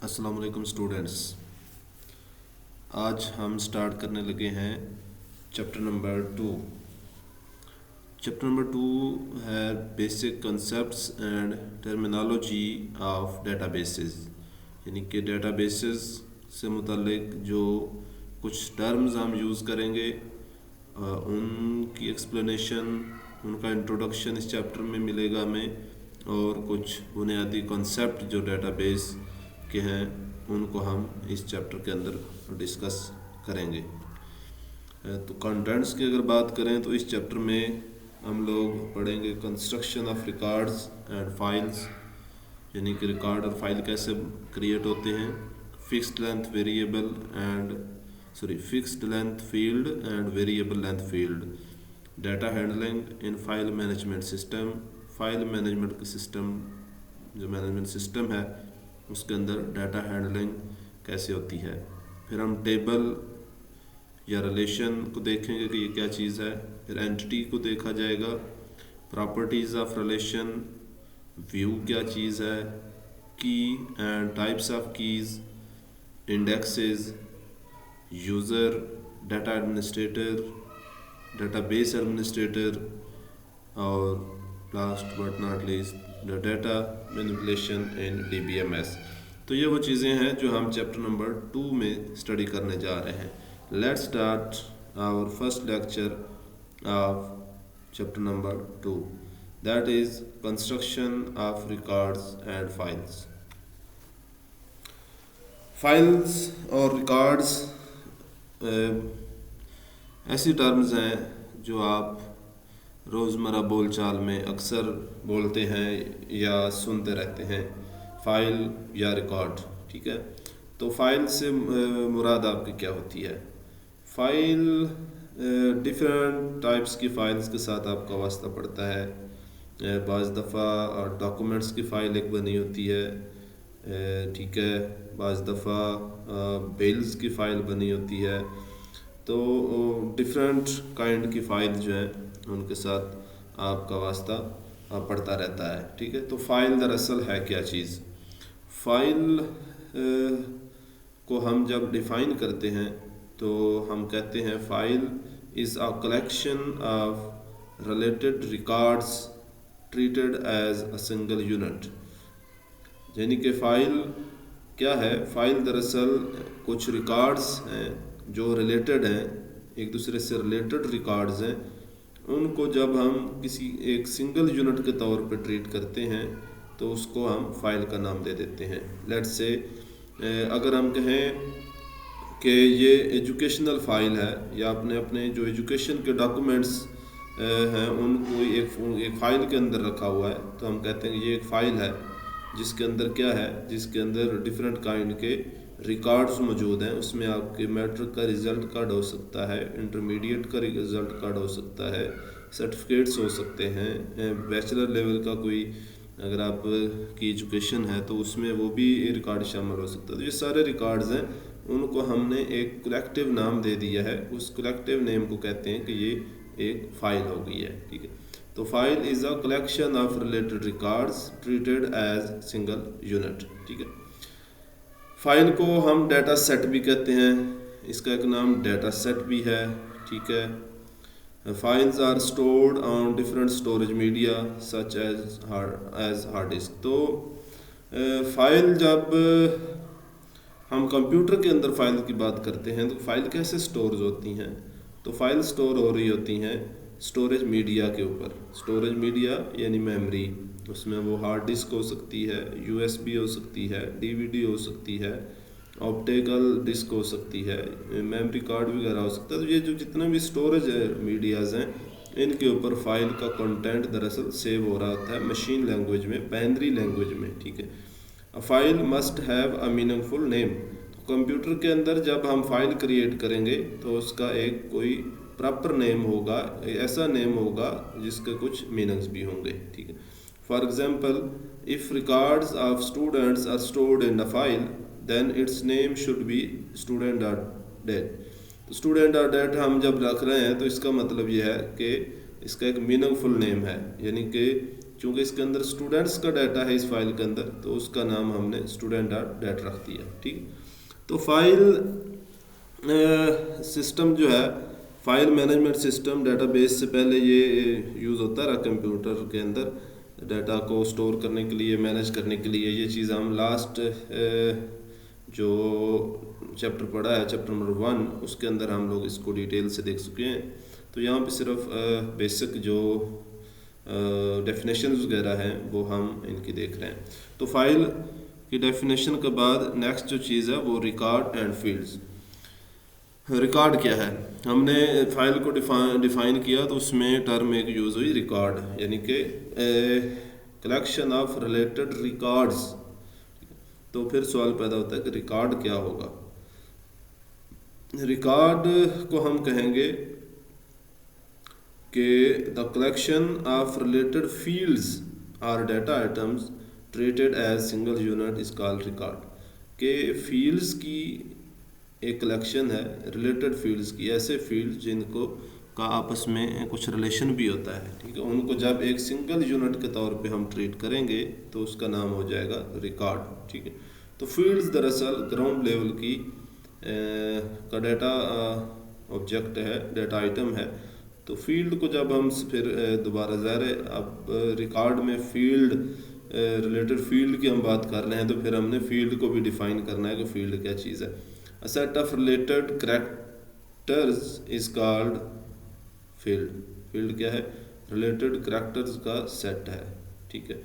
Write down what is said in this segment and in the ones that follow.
अस्सलाम वालेकुम स्टूडेंट्स। आज हम स्टार्ट करने लगे हैं चैप्टर नंबर 2। चैप्टर नंबर 2 है basic concepts and terminology of databases, यानी कि डेटाबेसेस से मुतालिक जो कुछ टर्म्स हम यूज़ करेंगे उनकी एक्सप्लेनेशन, उनका इंट्रोडक्शन इस चैप्टर में मिलेगा हमें, और कुछ बुनियादी कॉन्सेप्ट जो डेटाबेस के हैं उनको हम इस चैप्टर के अंदर डिस्कस करेंगे। तो कंटेंट्स की अगर बात करें तो इस चैप्टर में हम लोग पढ़ेंगे construction of records and files, यानी कि रिकॉर्ड और फाइल कैसे क्रिएट होते हैं, fixed length field and variable length field, data handling in file management system, file management का सिस्टम जो मैनेजमेंट सिस्टम है उसके अंदर डाटा हैंडलिंग कैसे होती है। फिर हम टेबल या रिलेशन को देखेंगे कि ये क्या चीज़ है। फिर एंटिटी को देखा जाएगा, प्रॉपर्टीज़ ऑफ रिलेशन, व्यू क्या चीज़ है, key and types of keys, indexes, user, data administrator, database administrator, और last but not least the data manipulation in DBMS। तो ये वो चीज़ें हैं जो हम चैप्टर नंबर 2 में स्टडी करने जा रहे हैं। Let's start our first lecture of chapter number 2, that is construction of records and files. Files और रिकॉर्ड्स ऐसी टर्म्स हैं जो आप रोज़मर्रा बोलचाल में अक्सर बोलते हैं या सुनते रहते हैं, फ़ाइल या रिकॉर्ड, ठीक है। तो फ़ाइल से मुराद आपकी क्या होती है? फ़ाइल डिफरेंट टाइप्स की फ़ाइल्स के साथ आपका वास्ता पड़ता है। बाज़ दफ़ा डॉक्यूमेंट्स की फ़ाइल एक बनी होती है, ठीक है, बाज़ दफ़ा बिल्स की फ़ाइल बनी होती है। तो डिफरेंट काइंड की फ़ाइल जो हैं उनके साथ आपका वास्ता पड़ता रहता है, ठीक है। तो फ़ाइल दरअसल है क्या चीज़? फ़ाइल को हम जब डिफ़ाइन करते हैं तो हम कहते हैं file is a collection of related records treated as a single unit. यानी कि फ़ाइल क्या है? फ़ाइल दरअसल कुछ रिकॉर्ड्स हैं जो रिलेटेड हैं, एक दूसरे से रिलेटेड रिकॉर्ड्स हैं, उनको जब हम किसी एक सिंगल यूनिट के तौर पे ट्रीट करते हैं तो उसको हम फ़ाइल का नाम दे देते हैं। लेट्स से अगर हम कहें कि ये एजुकेशनल फ़ाइल है, या अपने जो एजुकेशन के डॉक्यूमेंट्स हैं उनको एक फ़ाइल के अंदर रखा हुआ है, तो हम कहते हैं ये एक फ़ाइल है जिसके अंदर क्या है, जिसके अंदर डिफरेंट काइंड के रिकॉर्ड्स मौजूद हैं। उसमें आपके मैट्रिक का रिज़ल्ट कार्ड हो सकता है, इंटरमीडिएट का रिज़ल्ट कार्ड हो सकता है, सर्टिफिकेट्स हो सकते हैं, बैचलर लेवल का कोई अगर आप की एजुकेशन है तो उसमें वो भी रिकॉर्ड शामिल हो सकता है। तो ये सारे रिकॉर्ड्स हैं, उनको हमने एक कलेक्टिव नाम दे दिया है। उस कलेक्टिव नेम को कहते हैं कि ये एक फ़ाइल हो गई है, ठीक है। तो file is a collection of related records treated as single unit, ठीक है। फाइल को हम डाटा सेट भी कहते हैं, इसका एक नाम डाटा सेट भी है, ठीक है। Files are stored on different storage media such as hard disk. तो फाइल जब हम कंप्यूटर के अंदर फाइल की बात करते हैं तो फाइल कैसे स्टोर होती हैं? तो फाइल स्टोर हो रही होती हैं स्टोरेज मीडिया के ऊपर। स्टोरेज मीडिया यानी मेमोरी, उसमें वो हार्ड डिस्क हो सकती है, USB हो सकती है, DVD हो सकती है, ऑप्टिकल डिस्क हो सकती है, मेमोरी कार्ड वगैरह हो सकता है। तो ये जो जितना भी स्टोरेज मीडियाज़ हैं इनके ऊपर फाइल का कंटेंट दरअसल सेव हो रहा होता है मशीन लैंग्वेज में, बाइनरी लैंग्वेज में, ठीक है। A file must have a meaningful name. Computer के अंदर जब हम फाइल क्रिएट करेंगे तो उसका एक कोई प्रॉपर नेम होगा, ऐसा नेम होगा जिसके कुछ मीनिंग्स भी होंगे, ठीक है। For example, if records of students are stored in a file then its name should be student dot dat. तो स्टूडेंट डॉट डेट हम जब रख रहे हैं तो इसका मतलब ये है कि इसका एक मीनिंगफुल नेम है, यानी कि चूँकि इसके अंदर स्टूडेंट्स का डाटा है इस फाइल के अंदर, तो उसका नाम हमने स्टूडेंट डॉट डेट रख दिया। ठीक, तो फाइल सिस्टम जो है, फाइल मैनेजमेंट सिस्टम डेटाबेस से पहले ये यूज़ होता रहा कंप्यूटर के अंदर डाटा को स्टोर करने के लिए, मैनेज करने के लिए। ये चीज़ हम लास्ट जो चैप्टर पढ़ा है, चैप्टर नंबर 1, उसके अंदर हम लोग इसको डिटेल से देख चुके हैं। तो यहाँ पे सिर्फ बेसिक जो डेफिनेशंस वगैरह हैं वो हम इनकी देख रहे हैं। तो फाइल की डेफिनेशन के बाद नेक्स्ट जो चीज़ है वो रिकॉर्ड एंड फील्ड्स। रिकॉर्ड क्या है, हमने फाइल को डिफाइन किया तो उसमें टर्म एक यूज़ हुई रिकॉर्ड, यानी कि कलेक्शन ऑफ रिलेटेड रिकॉर्ड्स। तो फिर सवाल पैदा होता है कि रिकॉर्ड क्या होगा। रिकॉर्ड को हम कहेंगे कि the collection of related fields और data items treated as single unit is called record. के फील्ड्स की एक कलेक्शन है, रिलेटेड फील्ड्स की, ऐसे फील्ड जिनको का आपस में कुछ रिलेशन भी होता है। ठीक है, उनको जब एक सिंगल यूनिट के तौर पे हम ट्रीट करेंगे तो उसका नाम हो जाएगा रिकॉर्ड। ठीक है, तो फील्ड्स दरअसल ग्राउंड लेवल की का डाटा ऑब्जेक्ट है, डाटा आइटम है। तो फील्ड को जब हम फिर दोबारा ज़ाहिर है, अब रिकॉर्ड में फील्ड रिलेटेड फील्ड की हम बात कर रहे हैं, तो फिर हमने फील्ड को भी डिफाइन करना है कि फील्ड क्या चीज़ है। A set of related characters is called field। field क्या है, related characters का सेट है। ठीक है,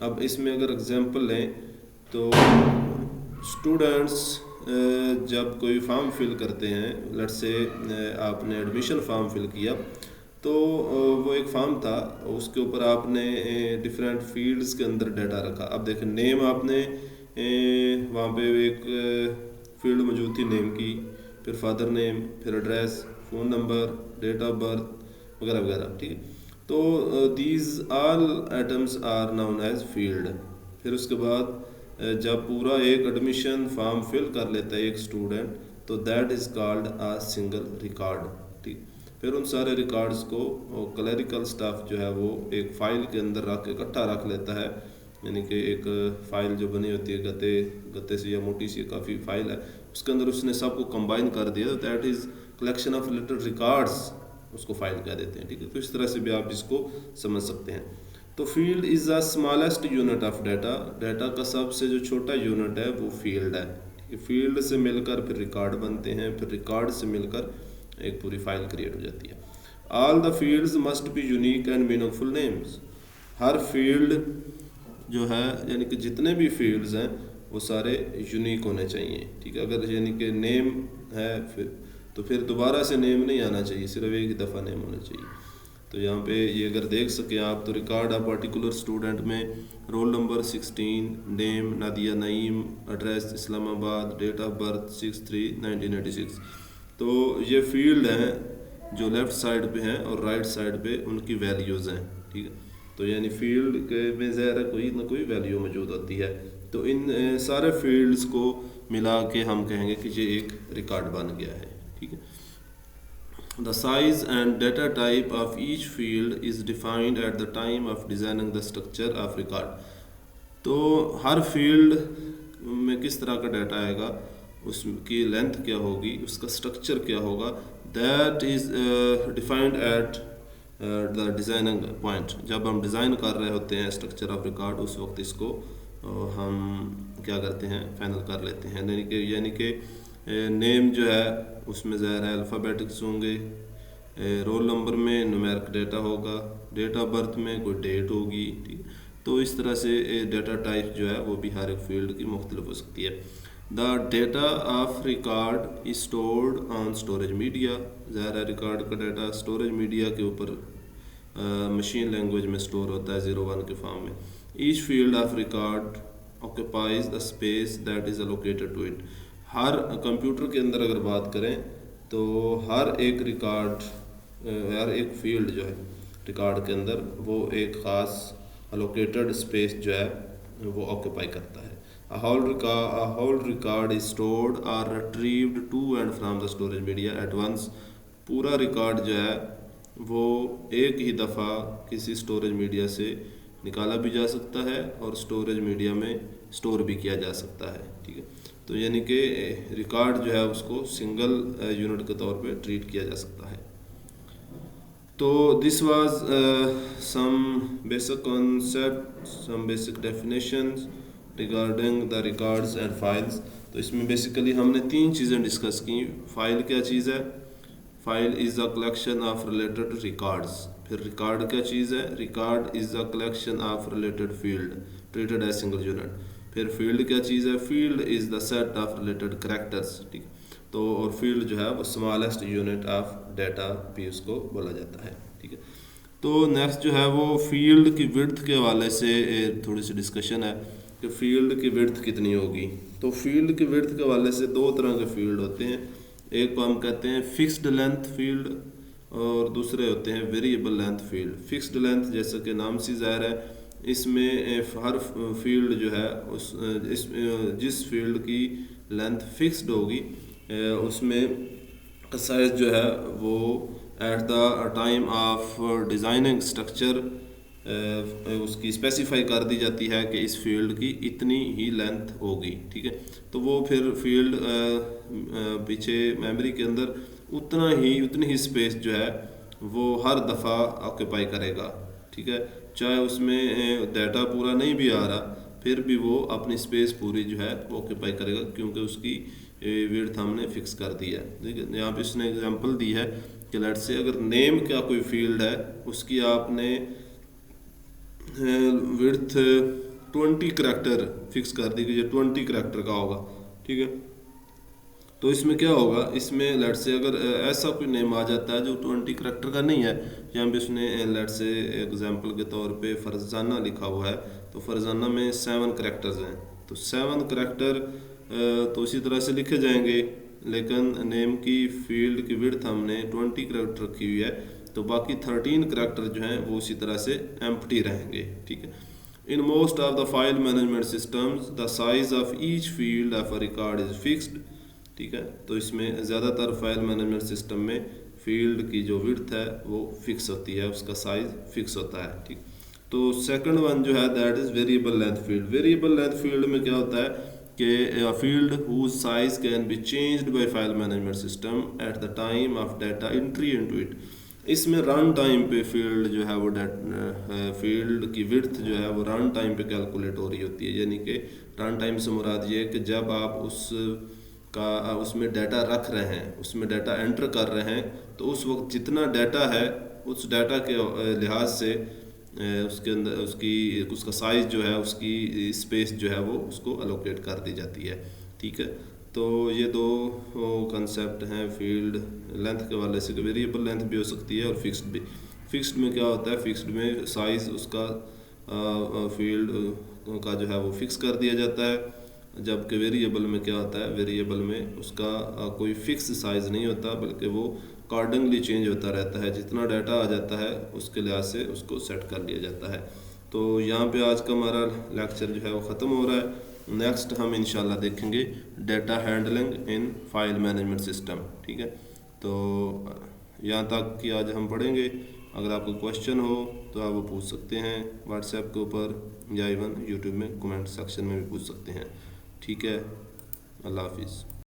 अब इसमें अगर एग्जांपल लें तो स्टूडेंट्स जब कोई फॉर्म फिल करते हैं, लेट्स से आपने एडमिशन फॉर्म फिल किया, तो वो एक फॉर्म था, उसके ऊपर आपने डिफरेंट फील्ड्स के अंदर डाटा रखा। अब देखें, नेम आपने वहाँ पे एक फील्ड मौजूद थी नेम की, फिर फादर नेम, फिर address, phone number, date of birth वगैरह वगैरह। ठीक है, तो these all items are known as field. फिर उसके बाद जब पूरा एक एडमिशन फॉर्म फिल कर लेता है एक स्टूडेंट, तो that is called a single record. ठीक, फिर उन सारे रिकॉर्ड्स को क्लरिकल स्टाफ जो है वो एक फ़ाइल के अंदर रख इकट्ठा रख लेता है, यानी कि एक फ़ाइल जो बनी होती है गत्ते से या मोटी सी काफ़ी फ़ाइल है, उसके अंदर उसने सबको कंबाइन कर दिया, तो that is collection of related records, उसको फाइल कह देते हैं। ठीक है, तो इस तरह से भी आप इसको समझ सकते हैं। तो field is the smallest unit of data. Data का सबसे जो छोटा यूनिट है वो फील्ड है। ठीक है, फील्ड से मिलकर फिर रिकॉर्ड बनते हैं, फिर रिकॉर्ड से मिलकर एक पूरी फाइल क्रिएट हो जाती है। All the fields must be unique and meaningful names. Her field जो है, यानी कि जितने भी फील्ड्स हैं वो सारे यूनिक होने चाहिए। ठीक है, अगर यानी कि नेम है फिर दोबारा से नेम नहीं आना चाहिए, सिर्फ एक ही दफ़ा नेम होना चाहिए। तो यहाँ पे ये अगर देख सकें आप, तो रिकॉर्ड ऑफ पर्टिकुलर स्टूडेंट में roll number 16, name Nadia Naeem, address Islamabad, date of birth 6/3/1986। तो ये फील्ड हैं जो लेफ़्ट साइड पे हैं और राइट साइड पे उनकी वैल्यूज़ हैं। ठीक है, तो यानी फील्ड के में ज़ाहिर कोई ना कोई वैल्यू मौजूद होती है। तो इन सारे फील्ड्स को मिला के हम कहेंगे कि ये एक रिकॉर्ड बन गया है। ठीक है, the size and data type of each field is defined at the time of designing the structure of record. तो हर फील्ड में किस तरह का डाटा आएगा, उसकी लेंथ क्या होगी, उसका स्ट्रक्चर क्या होगा, that is defined at the designing point. जब हम डिज़ाइन कर रहे होते हैं स्ट्रक्चर ऑफ रिकॉर्ड, उस वक्त इसको हम क्या करते हैं, फाइनल कर लेते हैं। यानी कि नेम जो है उसमें ज़ाहिर है अल्फ़ाबेटिक्स होंगे, रोल नंबर में न्यूमेरिक डाटा होगा, डेट ऑफ बर्थ में कोई डेट होगी। ठीक, तो इस तरह से डाटा टाइप जो है वो भी हर एक फील्ड की मुख्तलिफ हो सकती है। The data of record is stored on storage media. ज़ाहिर है रिकॉर्ड का डाटा स्टोरेज मीडिया के ऊपर मशीन लैंग्वेज में स्टोर होता है 01 के फॉर्म में। Each field of record occupies the space that is allocated to it. हर कंप्यूटर के अंदर अगर बात करें तो हर एक रिकॉर्ड, हर एक फील्ड जो है रिकॉर्ड के अंदर वो एक ख़ास एलोकेटेड स्पेस जो है वो ऑक्यूपाई करता है। A whole record is stored or retrieved to and from the storage media at once। पूरा रिकॉर्ड जो है वो एक ही दफ़ा किसी स्टोरेज मीडिया से निकाला भी जा सकता है और स्टोरेज मीडिया में स्टोर भी किया जा सकता है, ठीक है। तो यानी कि रिकॉर्ड जो है उसको सिंगल यूनिट के तौर पे ट्रीट किया जा सकता है। तो this was some basic concept, some basic definitions regarding the records and files. तो इसमें बेसिकली हमने 3 चीज़ें डिस्कस की। फाइल क्या चीज़ है? File is a collection of related records. फिर रिकॉर्ड क्या चीज़ है? Record is a collection of related field treated as single unit. फिर फील्ड क्या चीज़ है? Field is the set of related characters, ठीक। तो और फील्ड जो है वो स्मॉलेस्ट यूनिट ऑफ डाटा भी उसको बोला जाता है, ठीक है। तो नेक्स्ट जो है वो फील्ड की विड्थ के हवाले से थोड़ी सी डिस्कशन है कि फील्ड की विड्थ कितनी होगी। तो फील्ड की विड्थ के हवाले से 2 तरह के फील्ड होते हैं। एक को हम कहते हैं फिक्स्ड लेंथ फील्ड और दूसरे होते हैं variable length field. Fixed length जैसा कि नाम से ज़ाहिर है, इसमें हर फील्ड जो है जिस फील्ड की लेंथ फिक्स्ड होगी उसमें साइज जो है वो eight the time of designing structure उसकी स्पेसिफाई कर दी जाती है कि इस फील्ड की इतनी ही लेंथ होगी, ठीक है। तो वो फिर फील्ड पीछे मेमोरी के अंदर उतनी ही स्पेस जो है वो हर दफ़ा ऑक्यूपाई करेगा, ठीक है। चाहे उसमें डाटा पूरा नहीं भी आ रहा, फिर भी वो अपनी स्पेस पूरी जो है वो ऑक्यूपाई करेगा, क्योंकि उसकी विड्थ हमने फिक्स कर दी है, ठीक है। यहाँ पे इसने एग्जांपल दी है कि लेट्स से अगर नेम का कोई फील्ड है, उसकी आपने विड्थ 20 करैक्टर फिक्स कर दी कि ये 20 करैक्टर का होगा, ठीक है। तो इसमें क्या होगा, इसमें लेट से अगर ऐसा कोई नेम आ जाता है जो 20 करैक्टर का नहीं है, यहाँ पे उसने लेट से एग्जांपल के तौर पे फरजाना लिखा हुआ है, तो फरजाना में 7 करैक्टर्स हैं, तो 7 करैक्टर तो इसी तरह से लिखे जाएंगे, लेकिन नेम की फील्ड की विड्थ हमने 20 करैक्टर रखी हुई है, तो बाकी 13 करैक्टर जो हैं वो उसी तरह से एम्प्टी रहेंगे, ठीक है। In most of the file management systems the size of each field of a record is fixed, ठीक है। तो इसमें ज़्यादातर फाइल मैनेजमेंट सिस्टम में फील्ड की जो विड्थ है वो फिक्स होती है, उसका साइज फिक्स होता है, ठीक। तो सेकंड वन जो है that is variable length field. Variable length field में क्या होता है कि field whose size can be changed by file management system at the time of data entry into it. इसमें रन टाइम पे फील्ड जो है वो फील्ड की विड्थ जो है वो रन टाइम पे कैलकुलेट हो रही होती है, यानी कि रन टाइम से मुराद ये है कि जब आप उसमें डाटा रख रहे हैं, उसमें डाटा एंटर कर रहे हैं, तो उस वक्त जितना डाटा है उस डाटा के लिहाज से उसके अंदर उसका साइज़ जो है, उसकी स्पेस जो है वो उसको अलोकेट कर दी जाती है, ठीक है। तो ये 2 कंसेप्ट हैं फील्ड लेंथ के वाले से। वेरिएबल लेंथ भी हो सकती है और फिक्स्ड भी। फिक्स्ड में क्या होता है, फिक्स्ड में साइज़ उसका फील्ड का जो है वो फिक्स कर दिया जाता है, जबकि वेरिएबल में क्या होता है, वेरिएबल में उसका कोई फिक्स साइज़ नहीं होता, बल्कि वो अकॉर्डिंगली चेंज होता रहता है, जितना डाटा आ जाता है उसके लिहाज से उसको सेट कर लिया जाता है। तो यहाँ पे आज का हमारा लेक्चर जो है वो ख़त्म हो रहा है। नेक्स्ट हम इंशाल्लाह देखेंगे data handling in file management system, ठीक है। तो यहाँ तक कि आज हम पढ़ेंगे। अगर आपको क्वेश्चन हो तो आप वो पूछ सकते हैं व्हाट्सएप के ऊपर, या इवन यूट्यूब में कमेंट सेक्शन में भी पूछ सकते हैं, ठीक है। अल्लाह हाफिज़।